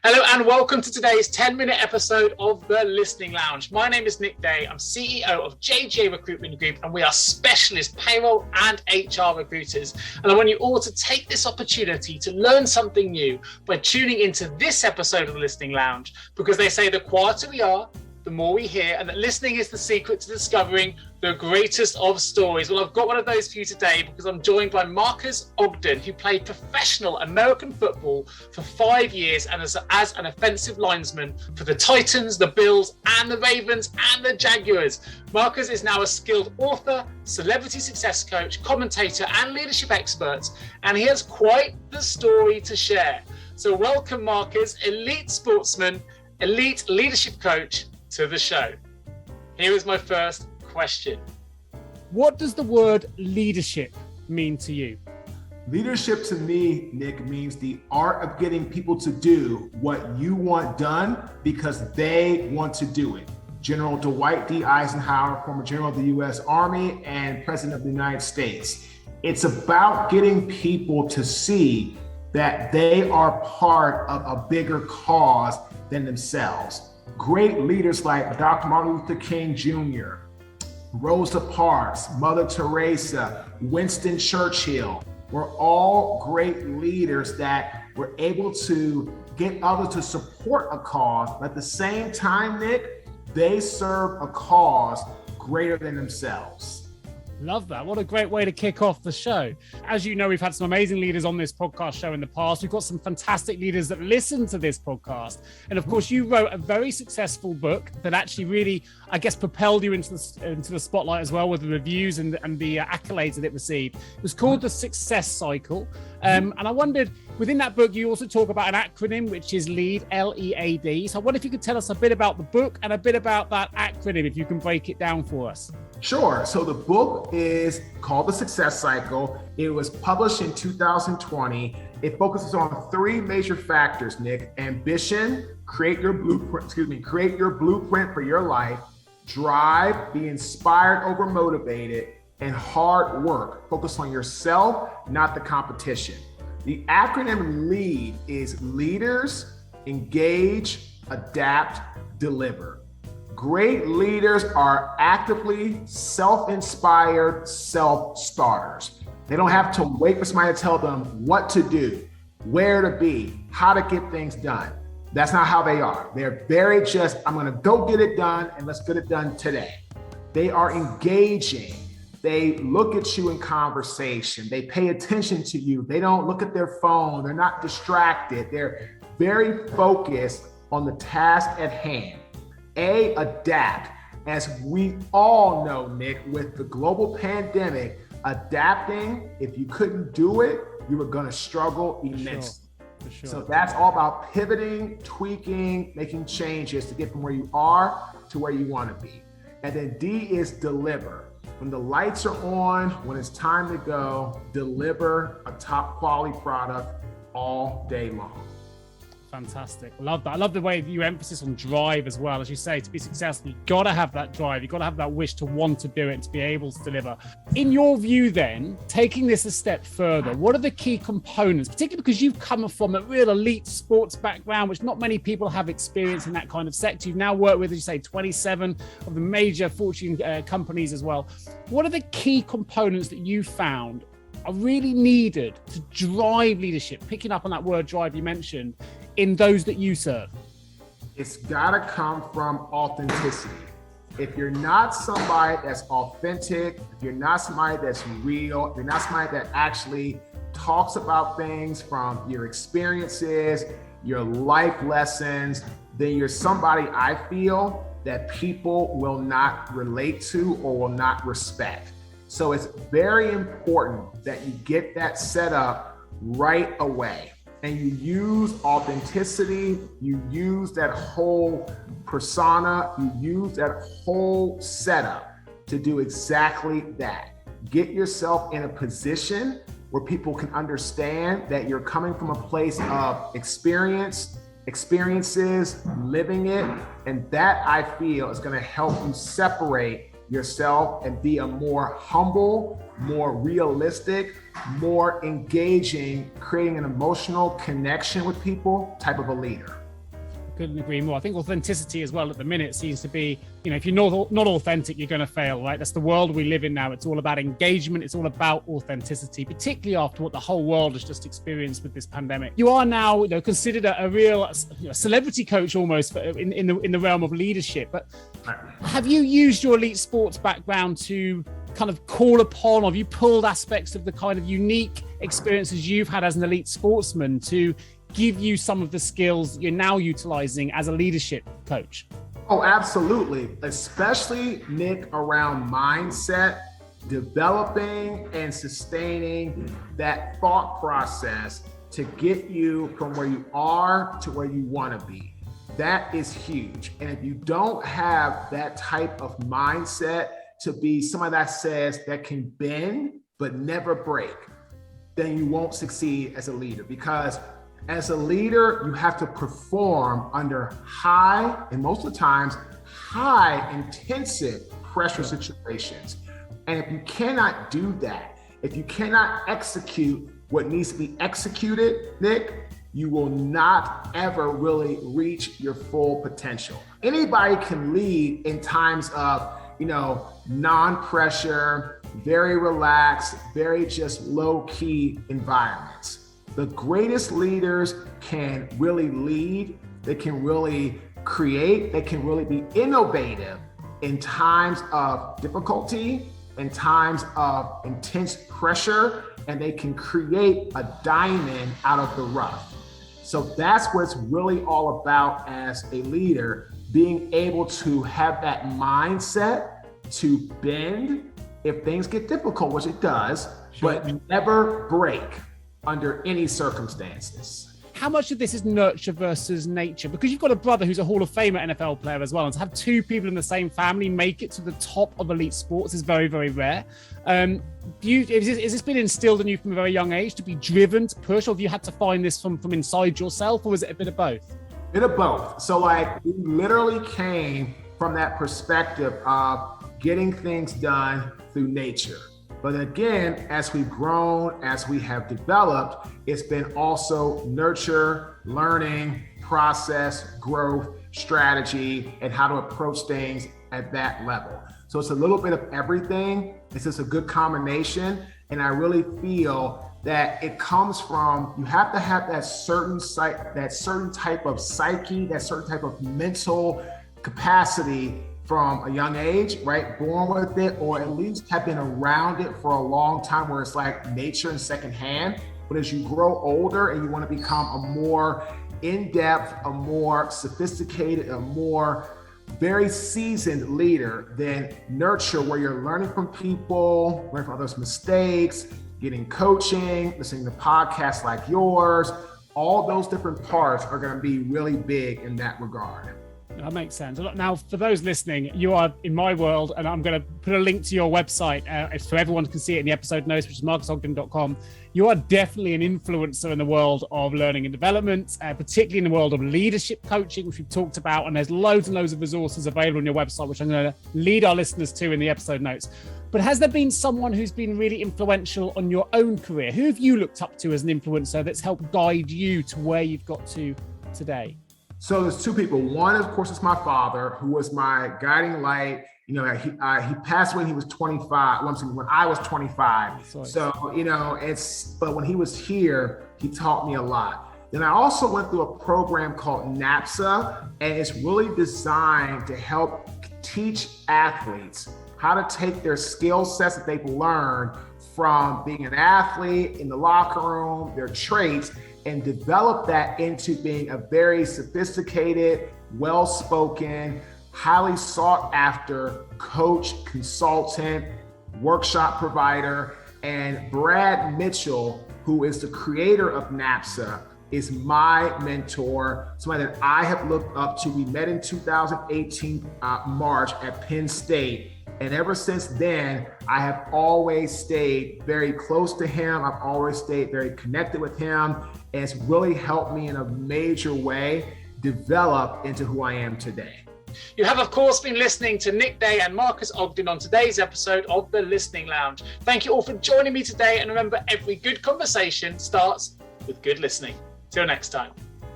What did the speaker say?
Hello and welcome to today's 10-minute episode of The Listening Lounge. My name is Nick Day. I'm CEO of 𝐥𝐢𝐤𝐞 Recruitment Group, and we are specialist payroll and HR recruiters. And I want you all to take this opportunity to learn something new by tuning into this episode of The Listening Lounge, because they say the quieter we are, the more we hear, and that listening is the secret to discovering the greatest of stories. Well, I've got one of those for you today because I'm joined by Marques Ogden, who played professional American football for 5 years and as an offensive linesman for the Titans, the Bills, and the Ravens, and the Jaguars. Marques is now a skilled author, celebrity success coach, commentator, and leadership expert, and he has quite the story to share. So welcome, Marques, elite sportsman, elite leadership coach, to the show. Here is my first question. What does the word leadership mean to you? Leadership to me, Nick, means the art of getting people to do what you want done because they want to do it. General Dwight D. Eisenhower, former General of the U.S. Army and President of the United States. It's about getting people to see that they are part of a bigger cause than themselves. Great leaders like Dr. Martin Luther King Jr., Rosa Parks, Mother Teresa, Winston Churchill were all great leaders that were able to get others to support a cause, but at the same time, Nick, they serve a cause greater than themselves. Love that. What a great way to kick off the show. As you know, we've had some amazing leaders on this podcast show in the past. We've got some fantastic leaders that listen to this podcast. And of course, you wrote a very successful book that actually really, I guess, propelled you into the spotlight as well with the reviews and the accolades that it received. It was called The Success Cycle. And I wondered, within that book, you also talk about an acronym, which is LEAD, L-E-A-D. So I wonder if you could tell us a bit about the book and a bit about that acronym, if you can break it down for us. Sure. So the book is called The Success Cycle. It was published in 2020. It focuses on 3 major factors, Nick: ambition, create your blueprint for your life; drive, be inspired over motivated; and hard work, focus on yourself, not the competition. The acronym LEAD is leaders, engage, adapt, deliver. Great leaders are actively self-inspired self-starters. They don't have to wait for somebody to tell them what to do, where to be, how to get things done. That's not how they are. They're very just, I'm gonna go get it done and let's get it done today. They are engaging. They look at you in conversation. They pay attention to you. They don't look at their phone. They're not distracted. They're very focused on the task at hand. Adapt. As we all know, Nick, with the global pandemic, adapting, if you couldn't do it, you were gonna struggle immensely. For sure. So that's all about pivoting, tweaking, making changes to get from where you are to where you wanna be. And then D is deliver. When the lights are on, when it's time to go, deliver a top quality product all day long. Fantastic. Love that. I love the way you emphasis on drive as well. As you say, to be successful, you've got to have that drive. You've got to have that wish to want to do it and to be able to deliver. In your view then, taking this a step further, what are the key components, particularly because you've come from a real elite sports background, which not many people have experience in that kind of sector. You've now worked with, as you say, 27 of the major Fortune companies as well. What are the key components that you found are really needed to drive leadership, picking up on that word drive you mentioned, in those that you serve? It's gotta come from authenticity. If you're not somebody that's authentic, if you're not somebody that's real, if you're not somebody that actually talks about things from your experiences, your life lessons, then you're somebody, I feel, that people will not relate to or will not respect. So it's very important that you get that set up right away. And you use authenticity, you use that whole persona, you use that whole setup to do exactly that. Get yourself in a position where people can understand that you're coming from a place of experiences, living it, and that I feel is gonna help you separate yourself and be a more humble, more realistic, more engaging, creating an emotional connection with people type of a leader. Couldn't agree more. I think authenticity as well at the minute seems to be, if you're not authentic, you're going to fail, right? That's the world we live in now. It's all about engagement. It's all about authenticity, particularly after what the whole world has just experienced with this pandemic. You are now considered a real celebrity coach almost in the realm of leadership. But have you used your elite sports background to kind of call upon, or have you pulled aspects of the kind of unique experiences you've had as an elite sportsman to give you some of the skills you're now utilizing as a leadership coach? Oh, absolutely. Especially, Nick, around mindset, developing and sustaining that thought process to get you from where you are to where you want to be. That is huge. And if you don't have that type of mindset to be someone that says that can bend but never break, then you won't succeed as a leader. Because as a leader, you have to perform under high, and most of the times, high intensive pressure situations. And if you cannot do that, if you cannot execute what needs to be executed, Nick, you will not ever really reach your full potential. Anybody can lead in times of, non-pressure, very relaxed, very just low-key environments. The greatest leaders can really lead, they can really create, they can really be innovative in times of difficulty, in times of intense pressure, and they can create a diamond out of the rough. So that's what it's really all about as a leader, being able to have that mindset to bend if things get difficult, which it does, but never break under any circumstances. How much of this is nurture versus nature? Because you've got a brother who's a Hall of Famer NFL player as well, and to have two people in the same family make it to the top of elite sports is very, very rare. Has this been instilled in you from a very young age to be driven to push, or have you had to find this from inside yourself, or is it a bit of both? A bit of both. So we literally came from that perspective of getting things done through nature. But again, as we've grown, as we have developed, it's been also nurture, learning, process, growth, strategy, and how to approach things at that level. So it's a little bit of everything. It's just a good combination. And I really feel that it comes from, you have to have that certain type of psyche, that certain type of mental capacity from a young age, right? Born with it, or at least have been around it for a long time, where it's like nature in secondhand. But as you grow older and you want to become a more in-depth, a more sophisticated, a more very seasoned leader, then nurture, where you're learning from people, learning from others' mistakes, getting coaching, listening to podcasts like yours, all those different parts are going to be really big in that regard. That makes sense. Now, for those listening, you are in my world, and I'm going to put a link to your website so everyone can see it in the episode notes, which is marquesogden.com. You are definitely an influencer in the world of learning and development, particularly in the world of leadership coaching, which we've talked about. And there's loads and loads of resources available on your website, which I'm going to lead our listeners to in the episode notes. But has there been someone who's been really influential on your own career? Who have you looked up to as an influencer that's helped guide you to where you've got to today? So there's two people. One, of course, is my father, who was my guiding light. He passed when he was 25. When I was 25. Sorry. So, but when he was here, he taught me a lot. Then I also went through a program called NAPSA, and it's really designed to help teach athletes how to take their skill sets that they've learned from being an athlete in the locker room, their traits, and develop that into being a very sophisticated, well-spoken, highly sought after coach, consultant, workshop provider. And Brad Mitchell, who is the creator of NAPSA, is my mentor, somebody that I have looked up to. We met in 2018, March at Penn State. And ever since then, I have always stayed very close to him. I've always stayed very connected with him. And it's really helped me in a major way develop into who I am today. You have, of course, been listening to Nick Day and Marques Ogden on today's episode of The Listening Lounge. Thank you all for joining me today. And remember, every good conversation starts with good listening. Till next time.